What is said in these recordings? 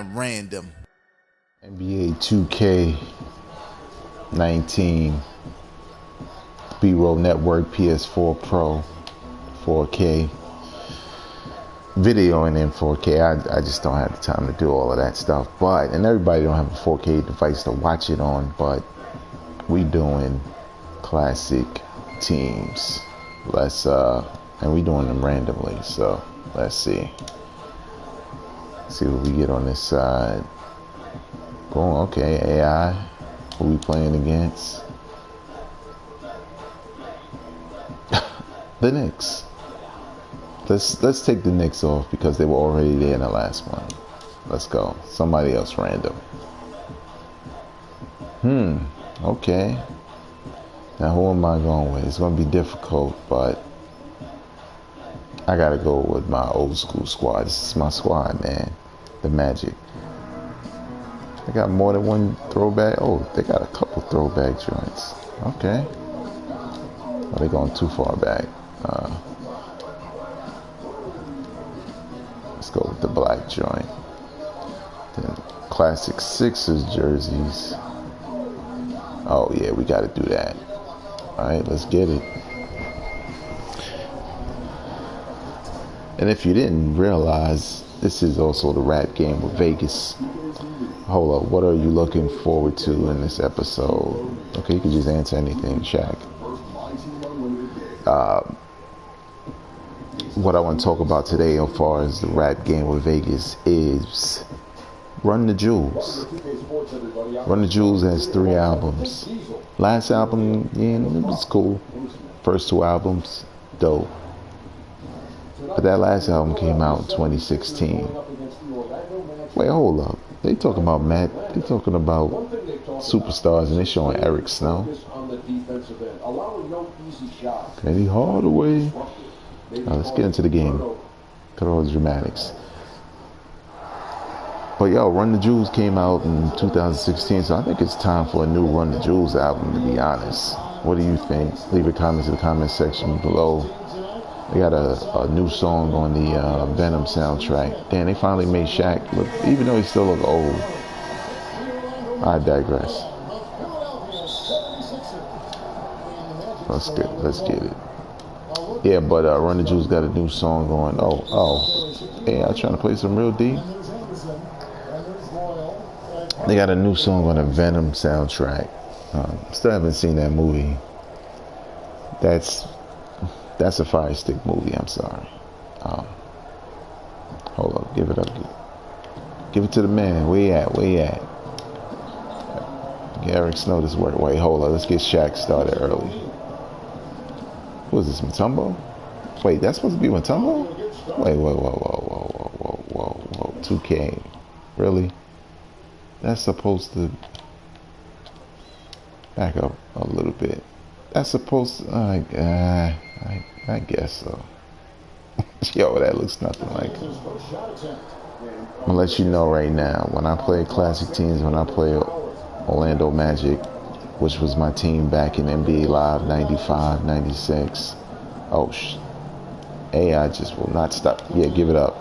the random. NBA 2K19, B-Roll Network, PS4 Pro, 4K, video and then 4K. I just don't have the time to do all of that stuff. And everybody don't have a 4K device to watch it on, but we doing classic teams. And we doing them randomly, so let's see. See what we get on this side. Boom, okay, AI. Who we playing against? The Knicks. Let's take the Knicks off because they were already there in the last one. Let's go. Somebody else random. Okay. Now who am I going with? It's gonna be difficult, but I gotta go with my old school squad. This is my squad, man. The Magic. They got more than one throwback. Oh, they got a couple throwback joints. Okay. Oh, they're going too far back. Let's go with the black joint. Then classic Sixers jerseys. Oh yeah, we got to do that. All right, let's get it. And if you didn't realize, this is also the rap game with Vegas. Hold up, what are you looking forward to in this episode? Okay, you can just answer anything, Shaq. What I want to talk about today as far as the rap game with Vegas is Run the Jewelz. Run the Jewelz has 3 albums. Last album, yeah, it was cool. First 2 albums, dope. But that last album came out in 2016. Wait, hold up. They talking about superstars and they showing Eric Snow. Penny Hardaway. Now let's get into the game. Cut all the dramatics. But yo, Run the Jewelz came out in 2016, so I think it's time for a new Run the Jewelz album, to be honest. What do you think? Leave your comments in the comment section below. They got a new song on the Venom soundtrack. Damn, they finally made Shaq look, even though he still look old. I digress. Let's get it. Yeah, but Run the Jewelz got a new song going. Oh. Hey, I'm trying to play some real deep. They got a new song on the Venom soundtrack. Still haven't seen that movie. That's a Fire Stick movie, I'm sorry. Hold up, give it up. Give it to the man. Where you at? Get Eric Snow this work. Wait, hold up. Let's get Shaq started early. Who is this, Mutombo? Wait, that's supposed to be Mutombo? Wait, whoa. 2K. Really? That's supposed to... Back up a little bit. That's supposed to... I guess so. Yo, that looks nothing like it. I'm gonna let you know right now, when I play classic teams, when I play Orlando Magic, which was my team back in NBA Live 95, 96. Oh, AI just will not stop. Yeah, give it up.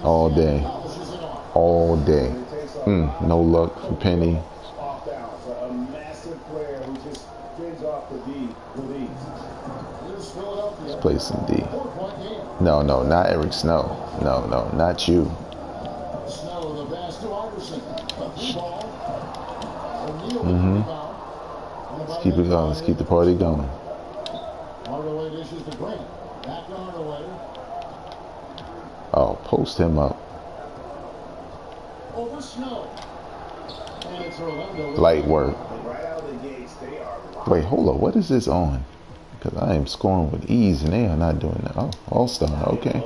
All day. No luck for Penny. Let's play some D. No, not Eric Snow. No, not you. Let's keep it going. Let's keep the party going. Oh, post him up. Light work. Wait, hold up. What is this on? Because I am scoring with ease and they are not doing that. Oh, All-Star. Okay.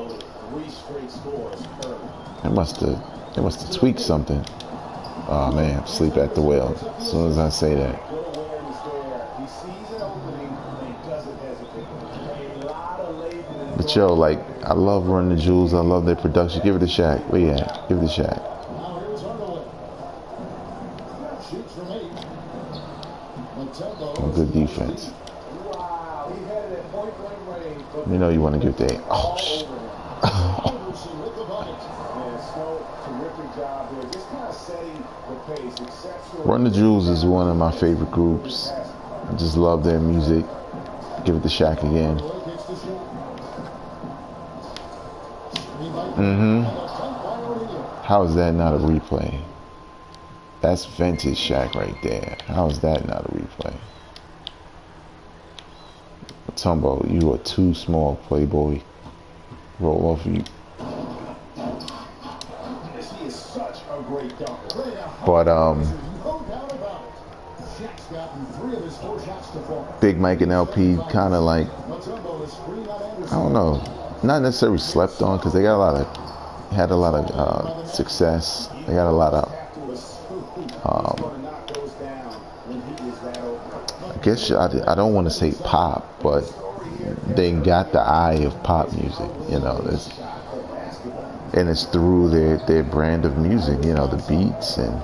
They must have tweaked something. Oh man, sleep at the wheel. As soon as I say that. But yo, like, I love Run the Jewelz. I love their production. Give it a Shaq. Where you at? Give it a Shaq. Good defense. You know you want to give the oh sh Run the Jewelz is one of my favorite groups. I just love their music. Give it to Shaq again. How is that not a replay? That's vintage Shaq right there. How is that not a replay? Tumbo, you are too small, Playboy. Roll off of you. But Big Mike and LP kind of like, I don't know, not necessarily slept on because they got had a lot of success. They got a lot of I guess I don't want to say pop, but they got the eye of pop music, you know. And it's through their brand of music, you know, the beats and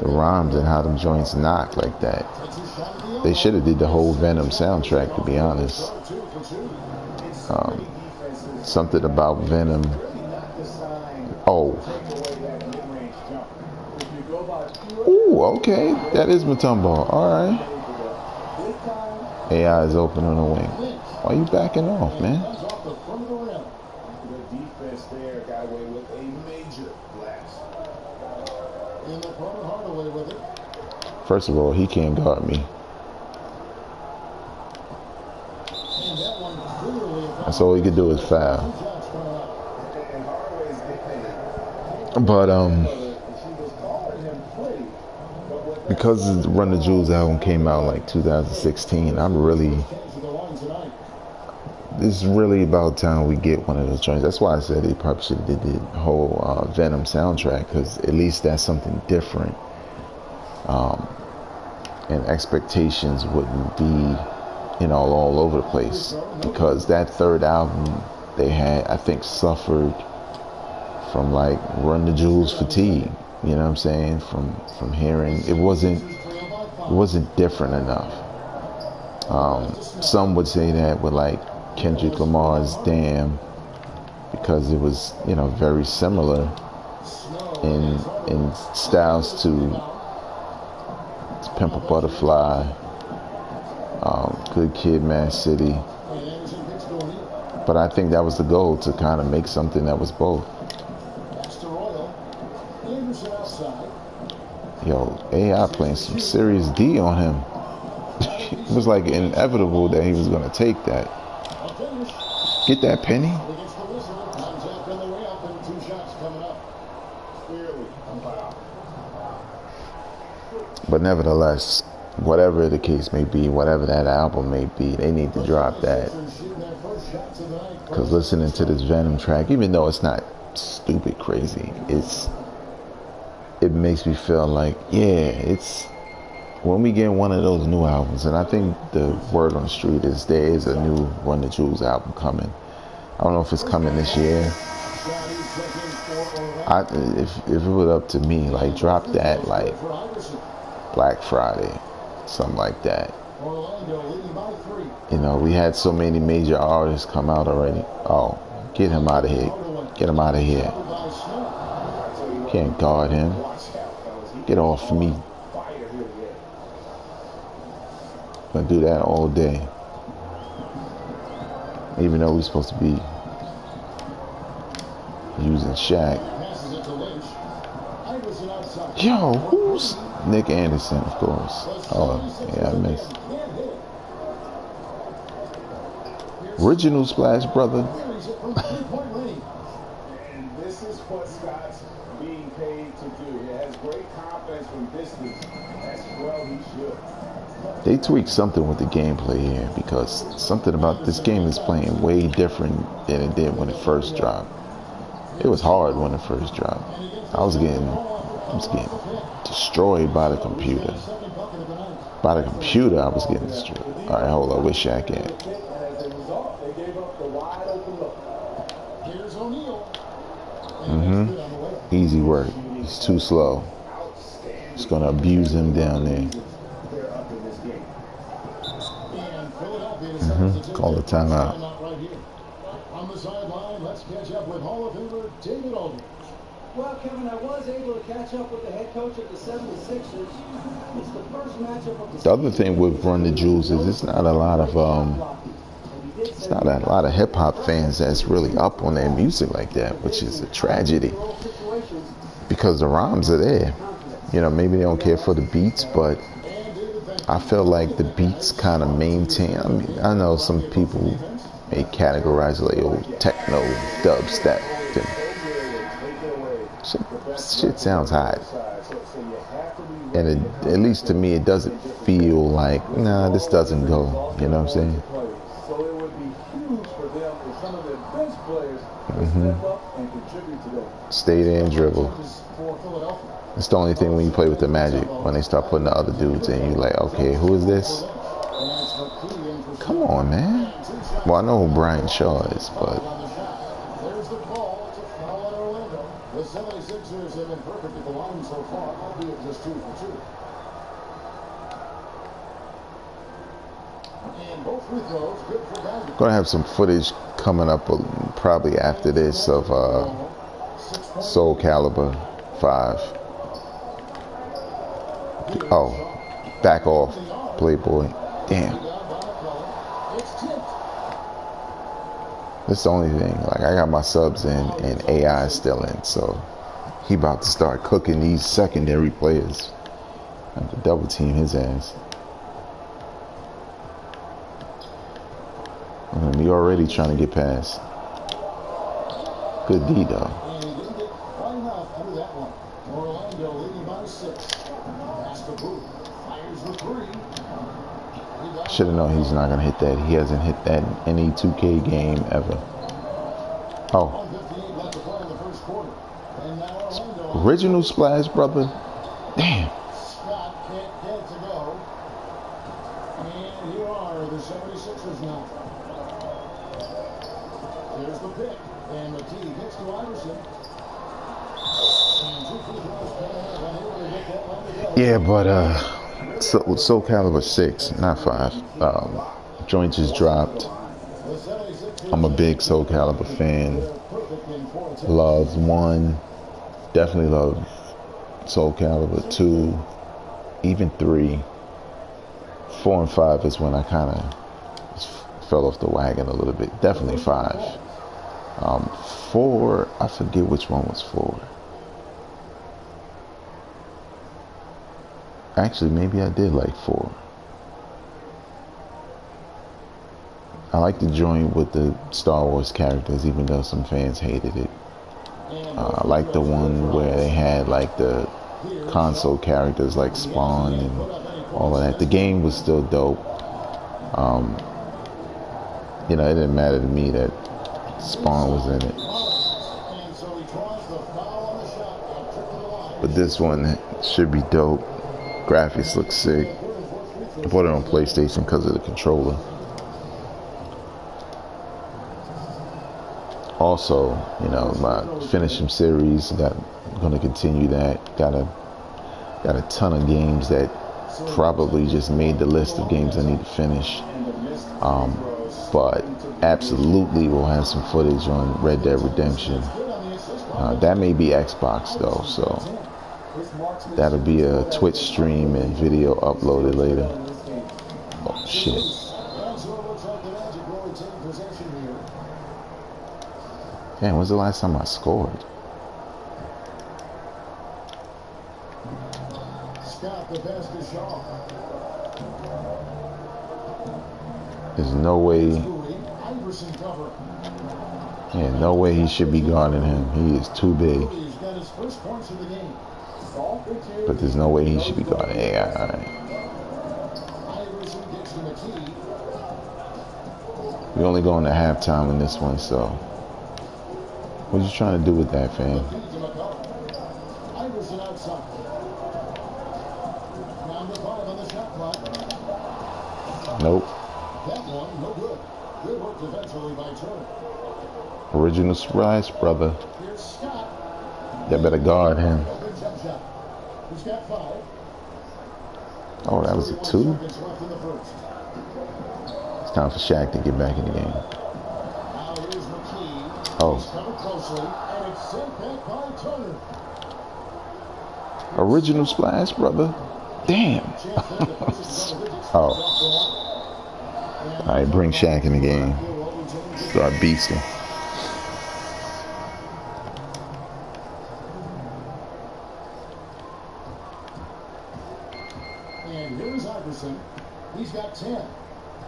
the rhymes and how them joints knock like that. They should have did the whole Venom soundtrack, to be honest. Something about Venom. Oh. Ooh, okay. That is Mutombo. All right. AI is open on the wing. Why are you backing off, man? First of all, he can't guard me. That's all he could do is foul. But because Run the Jewelz album came out like 2016, it's really about time we get one of those joints. That's why I said they probably should have did the whole Venom soundtrack, because at least that's something different. And expectations wouldn't be, you know, all over the place, because that third album they had, I think, suffered from like Run the Jewelz fatigue. You know what I'm saying? From hearing it wasn't different enough. Some would say that with like Kendrick Lamar's Damn, because it was, you know, very similar in styles to Pimp a Butterfly, Good Kid, Mad City. But I think that was the goal, to kind of make something that was both. Yo, AI playing some serious D on him. It was like inevitable that he was going to take that. Get that, Penny. But nevertheless, whatever the case may be, whatever that album may be, they need to drop that. Because listening to this Venom track, even though it's not stupid crazy, it makes me feel like, yeah, it's when we get one of those new albums. And I think the word on the street is there is a new Run the Jewelz album coming. I don't know if it's coming this year. If it was up to me, like, drop that like Black Friday, something like that. You know, we had so many major artists come out already. Oh, get him out of here. Get him out of here. Can't guard him. Get off me. Gonna do that all day. Even though we're supposed to be using Shaq. Yo, who's Nick Anderson, of course. Oh, yeah, I missed. Original Splash Brother. And this is what Scott's being paid to do. He has great confidence from distance. As well he should. They tweaked something with the gameplay here, because something about this game is playing way different than it did when it first dropped. It was hard when it first dropped. I was getting destroyed by the computer. By the computer, I was getting destroyed. All right, hold on. Where's Shaq at? Easy work. He's too slow. Just gonna abuse him down there. Call the timeout. with Hall of Famer David Aldridge. Well, Kevin, I was able to catch up with the head coach of the 76ers. It's the first matchup of The other thing with Run the Jewels is it's not a lot of hip hop fans that's really up on their music like that, which is a tragedy because the rhymes are there. You know, maybe they don't care for the beats, but I feel like the beats kind of maintain. I mean, I know some people may categorize it like old techno, dubstep. Shit sounds hot, and at least to me, it doesn't feel like, nah, this doesn't go. You know what I'm saying? So it would be huge for them for some of their bench players to step up and contribute to that. Stay there and dribble. It's the only thing when you play with the Magic, when they start putting the other dudes in, you're like, okay, who is this? Come on, man. Well, I know who Brian Shaw is, but There's the call to foul at Orlando. The 76ers have been perfect at the line so far, albeit just 2 for 2. And both free throws good for value. gonna have some footage coming up probably after this of Soul Calibur 5. Oh, back off, Playboy. Damn. That's the only thing. Like, I got my subs in and AI is still in, so he about to start cooking these secondary players. I have to double team his ass. He already trying to get past. Good D though. And he didn't get quite enough through that one. Orlando leading by 6. Pass to Booth. Fires the 3. Should have known he's not gonna hit that. He hasn't hit that in any 2K game ever. Oh. 1:58 left to play in the first quarter. And now Orlando. Original splash, brother. Damn. Scott can't get it to go. And here are the 76ers now. There's the pick. And McKee gets to Iverson. And 2 free throws coming up. And here they get that one to go. Yeah, but Soul Calibur 6, not 5. Joint just dropped. I'm a big Soul Calibur fan. Love 1. Definitely love Soul Calibur 2. Even 3. 4 and 5 is when I kind of fell off the wagon a little bit. Definitely 5. 4, I forget which one was 4. Actually, maybe I did like 4. I like the joint with the Star Wars characters, even though some fans hated it. I like the one where they had like the console characters like Spawn and all of that. The game was still dope. You know, it didn't matter to me that Spawn was in it. But this one should be dope. Graphics look sick. I bought it on PlayStation because of the controller. Also, you know, my Finishing series, gonna continue that. Got a ton of games that probably just made the list of games I need to finish. But absolutely we'll have some footage on Red Dead Redemption. That may be Xbox though, so that'll be a Twitch stream and video uploaded later. Oh shit. Man, when's the last time I scored? Scott, the pass to Shaw. There's no way. Yeah, no way he should be guarding him. He is too big. But there's no way he should be guarding AI. We only going to halftime in this one, so what you trying to do with that, fam? Nope. Original splash, brother. You better guard him. Oh, that was a 2? It's time for Shaq to get back in the game. Oh, Oh. Original splash, brother. Damn. Oh. Alright, bring Shaq in the game. Start beasting. And here's Iverson. He's got 10.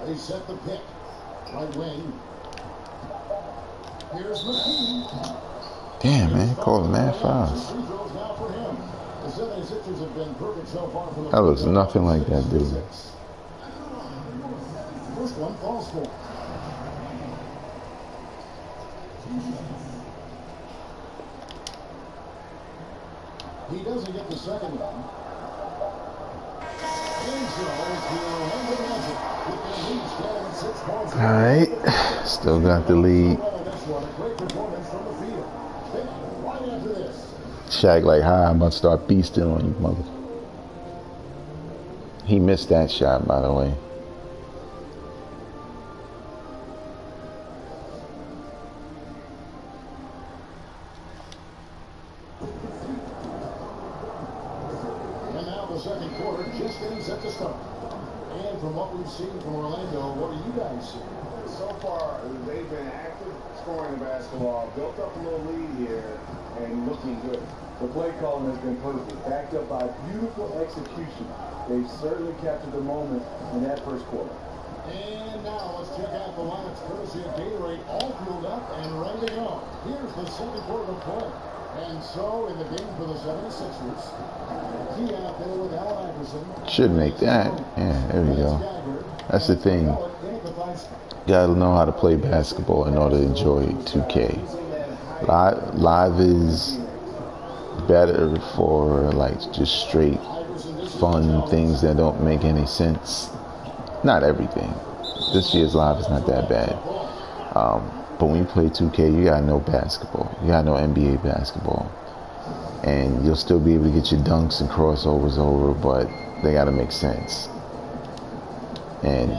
They set the pick. Right wing. Here's McKee. Damn, man. Calling that fouls. That looks nothing like that dude. First one falls for. He doesn't get the second one. Alright, still got the lead. Shaq like, hi, I'm about to start beasting on you, mother. He missed that shot, by the way. And now the second quarter just getting set to start. And from what we've seen from Orlando, what do you guys see? So far, they've been active, scoring the basketball, built up a little lead here, and looking good. The play calling has been perfect, backed up by beautiful execution. They've certainly captured the moment in that first quarter. And now let's check out the lineups courtesy of Gatorade, all fueled up and ready to go. Here's the second quarter of play. And so in the game for the 76ers, key out there with Allen Iverson. Should make that. Yeah, there we go. That's the thing. You gotta know how to play basketball in order to enjoy 2K. Live is better for like just straight fun things that don't make any sense. Not everything. This year's live is not that bad. But when you play 2K, you gotta know basketball. You gotta know NBA basketball. And you'll still be able to get your dunks and crossovers over, but they gotta make sense. And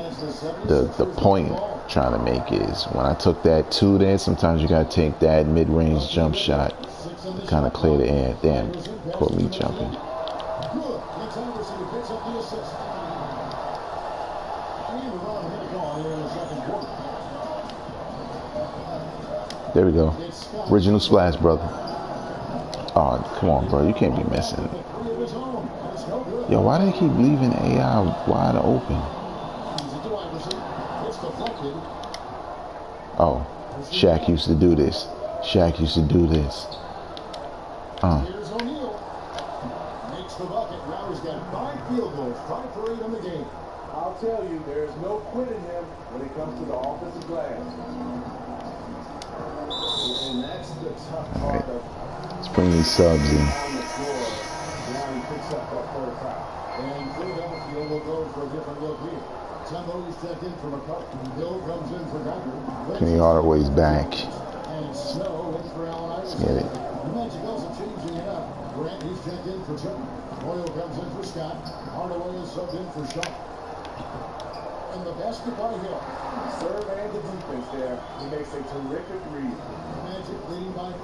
the point I'm trying to make is when I took that 2 there, sometimes you gotta take that mid-range jump shot to kind of clear the air. Damn, caught me jumping. There we go. Original splash, brother. Oh, come on, bro. You can't be missing. Yo, why do they keep leaving AI wide open? Oh, Shaq used to do this. Shaq used to do this. Here's O'Neal. Makes the bucket. Now he's got 5 field goals, 5 for 8 in the game. I'll tell you, there's no quitting him when it comes to the offensive glass. And that's the tough part of. Let's bring these subs in. Now he picks up that third foul. And Philadelphia will go for a different look here. Somebody's checked in from a cup. Hill comes in for Geiger. Kenny Hardaway's back. And Snow in for Allen Iverson. Let's get it. The Magicals are changing it up. Grant, he's checked in for Chuck. Boyle comes in for Scott. Hardaway is subbed in for Shaw. And the basket by Hill. Serve and the defense there. He makes a terrific read. Magic leading by 5.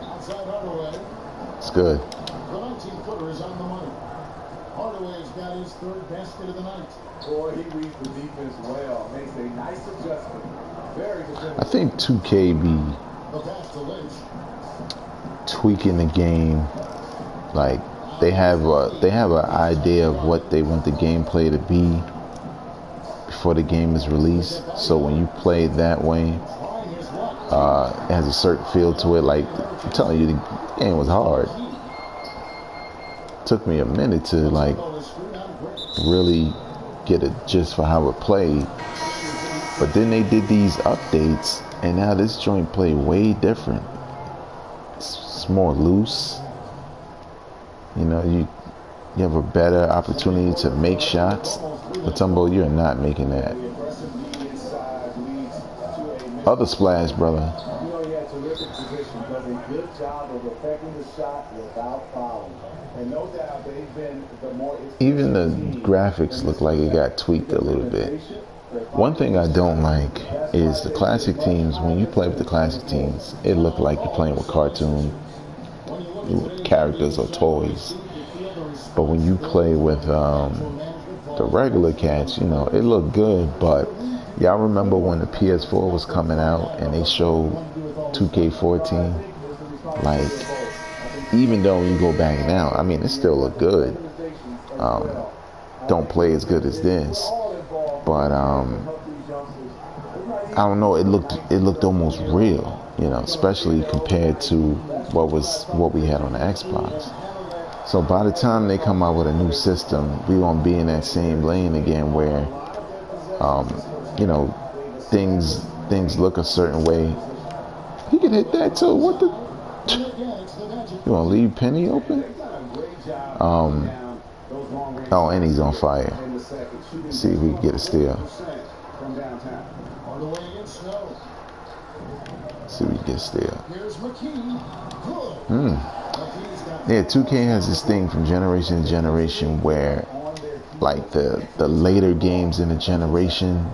Outside Hardaway. It's good. The 19-footer is on the money. Hardaway's got his 3rd basket of the night. Boy, he reads the defense well. Makes a nice adjustment. Very good. I think 2K be The pass to Lynch. tweaking the game. Like they have an idea of what they want the gameplay to be before the game is released. So when you play it that way, it has a certain feel to it. Like I'm telling you, the game was hard. Took me a minute to like really get a gist for how it played. But then they did these updates, and now this joint play way different. It's more loose. You know, you have a better opportunity to make shots. But Tumbo, you're not making that. Other splash, brother. You know, he had terrific position, does a good job of affecting the shot without fouling. And no doubt they've been the more Even the graphics look like it got tweaked a little bit. One thing I don't like is the classic teams. When you play with the classic teams, it looked like you're playing with cartoon characters or toys. But when you play with the regular cats, you know, it looked good. But y'all remember when the PS4 was coming out and they showed 2K14? Like, even though you go back now, I mean, it still look good. Don't play as good as this, but I don't know. It looked almost real, you know, especially compared to what we had on the Xbox. So by the time they come out with a new system, we gonna be in that same lane again, where you know, things look a certain way. He can hit that too. What the? You wanna leave Penny open? Oh, and he's on fire. See if we can get a steal. See if we can get a steal. Yeah, 2K has this thing from generation to generation where, like, the later games in the generation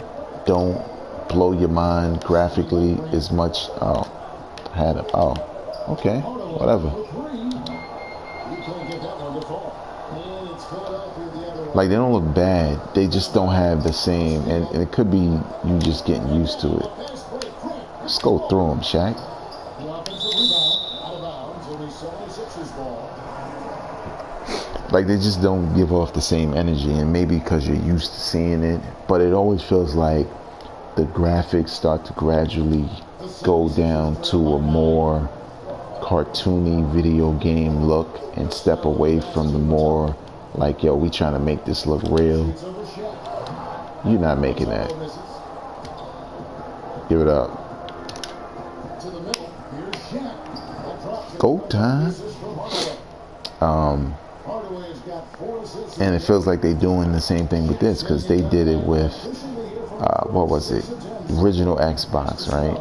don't blow your mind graphically as much. Oh, had it. Oh, okay, whatever. Like, they don't look bad. They just don't have the same, and it could be you just getting used to it. Let's go through them, Shaq. Like, they just don't give off the same energy, and maybe because you're used to seeing it, but it always feels like the graphics start to gradually go down to a more cartoony video game look and step away from the more like, yo, we trying to make this look real. You're not making that. Give it up. Go time. And it feels like they're doing the same thing with this, because they did it with what was it? Original Xbox, right?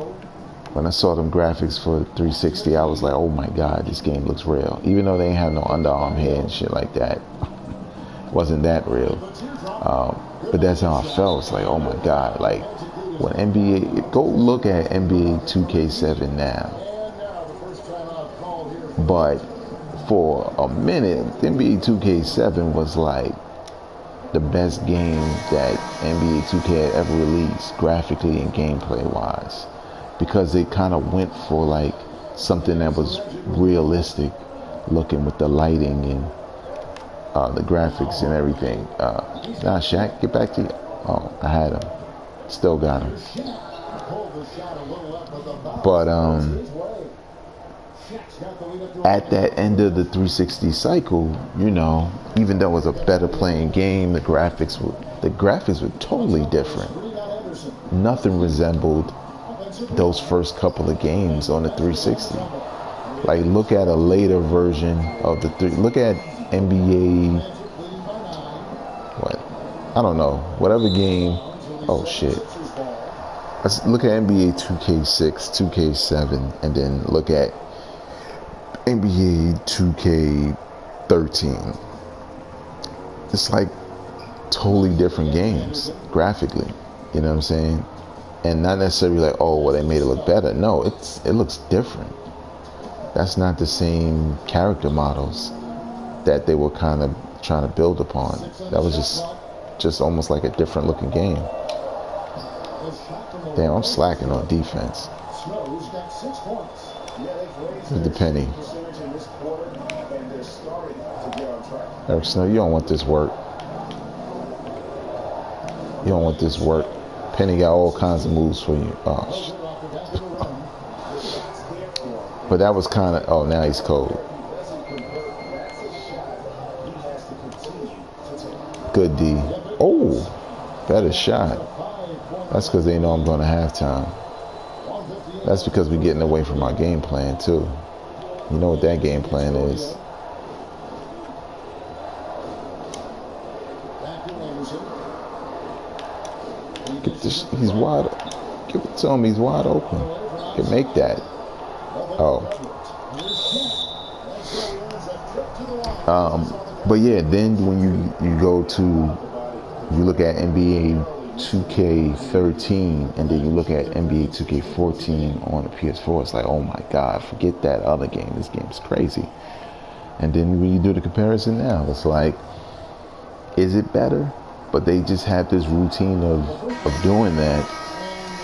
When I saw them graphics for 360, I was like, oh my God, this game looks real. Even though they ain't have no underarm head and shit like that. Wasn't that real. But that's how I felt. It's like, oh my God. Like, when NBA, go look at NBA 2K7 now. But for a minute, NBA 2K7 was like the best game that NBA 2K had ever released, graphically and gameplay wise, because it kind of went for like something that was realistic looking with the lighting and the graphics and everything. Nah, Shaq, get back to you. Oh, I had him. Still got him. But at that end of the 360 cycle, you know, even though it was a better playing game, the graphics were totally different. Nothing resembled those first couple of games on the 360. Like, look at a later version of the look at NBA, what? I don't know. Whatever game. Oh shit. Let's look at NBA 2K6, 2K7, and then look at NBA 2K13. It's like totally different games graphically. You know what I'm saying? And not necessarily like, oh, well, they made it look better. No, it looks different. That's not the same character models that they were kind of trying to build upon. That was just almost like a different looking game. Damn, I'm slacking on defense. The penny. Eric Snow, you don't want this work. You don't want this work. Penny got all kinds of moves for you. Oh, shit. But that was kind of, oh, now he's cold. Good D. Oh, better shot. That's because they know I'm going to halftime. That's because we're getting away from our game plan, too. You know what that game plan is. Get this, he's wide. Give it to him, he's wide open. Can make that. Oh. But yeah, then when you go to, you look at NBA 2K13 and then you look at NBA 2K14 on the PS4, it's like, oh my God, forget that other game. This game's crazy. And then when you do the comparison now, it's like, is it better? But they just have this routine of doing that,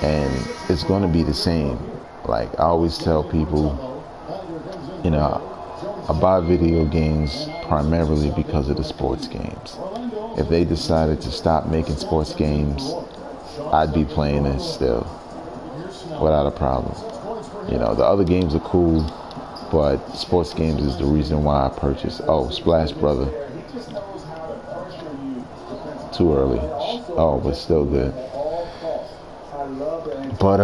and it's going to be the same. Like I always tell people, you know, I buy video games primarily because of the sports games. If they decided to stop making sports games, I'd be playing this still without a problem. You know, the other games are cool, but sports games is the reason why I purchased. Oh, Splash Brother. Too early. Oh, but still good. But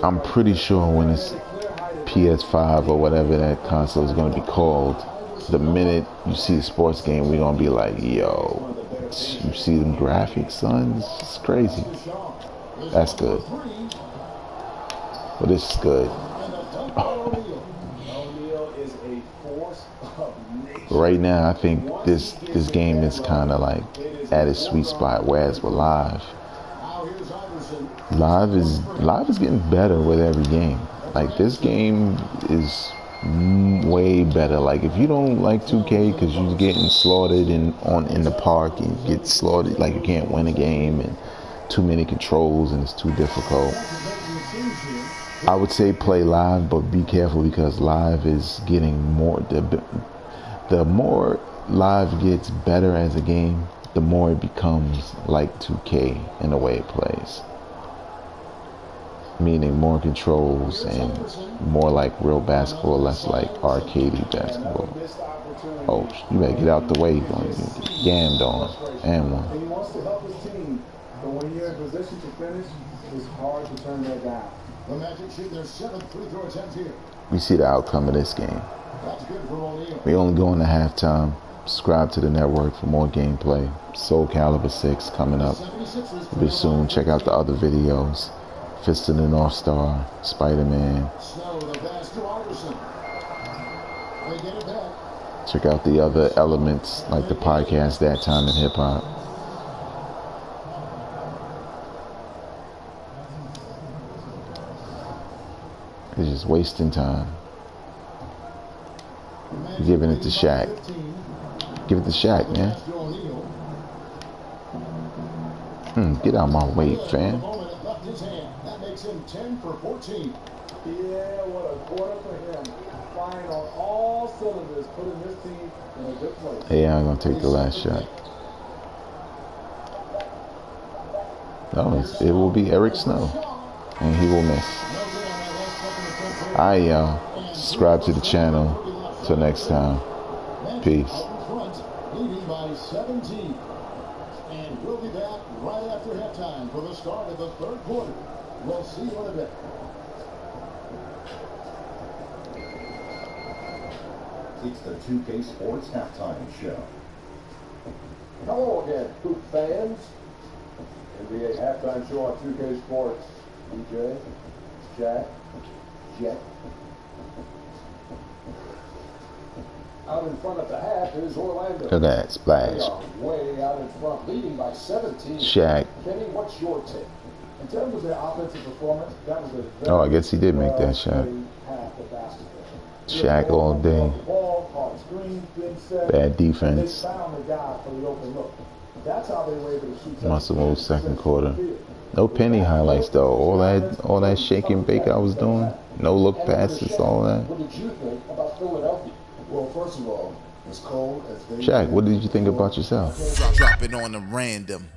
I'm pretty sure when it's PS5 or whatever that console is going to be called, the minute you see a sports game, we're going to be like, yo, you see them graphics, son? It's crazy. That's good. Well, this is good. Right now, I think this game is kind of like at its sweet spot, whereas with Live is getting better with every game. Like this game is way better. Like if you don't like 2K because you're getting slaughtered in the park and you get slaughtered, like you can't win a game and too many controls and it's too difficult, I would say play Live, but be careful because Live is getting more. The more Live gets better as a game, the more it becomes like 2K in the way it plays. Meaning more controls and more like real basketball, less like arcadey basketball. Oh, you better get out the way. You're going to get yammed on. And one. He wants to help his team, but when you're in position to finish, it's hard to turn that down. The Magic shoot their 7th free throw attempt here. We see the outcome of this game. That's good for O'Neal. We only go into halftime. Subscribe to the network for more gameplay. Soul Calibur 6 coming up pretty soon. Check out the other videos. Fist of the North Star, Spider-Man. Check out the other elements like the podcast That Time in Hip Hop. It's just wasting time. You're giving it to Shaq. Give it to Shaq, man. Get out of my way, fam. That makes him 10 for 14. Yeah, what a quarter for him. Flying on all cylinders, putting this team in a good place. Hey, I'm going to take the last shot. No, it will be Eric Snow. And he will miss. Alright, y'all. Subscribe to the channel. Till next time. Peace. Leading by 17. And we'll be back right after halftime for the start of the third quarter. We'll see you in a bit. It's the 2K Sports Halftime Show. Hello again, Hoop fans. NBA Halftime Show on 2K Sports. DJ, Jack, Jet. Out in front at the half is Orlando. Look at that splash. They are way out in front, leading by 17. Shaq. Kenny, what's your take? In terms of their offensive performance, that was a very Oh, I guess he did make that shot. half of basketball. Shaq all day. Ball, hard screen, good set. Bad defense. They found the guy for the open look. That's how they were able to shoot. Must have moved second quarter. No penny highlights though. All that shake and bake I was doing. No look passes, all that. What did you think about Philadelphia? Well, first of all, as cold as they Shaq, what did you think about yourself? Drop it on the random.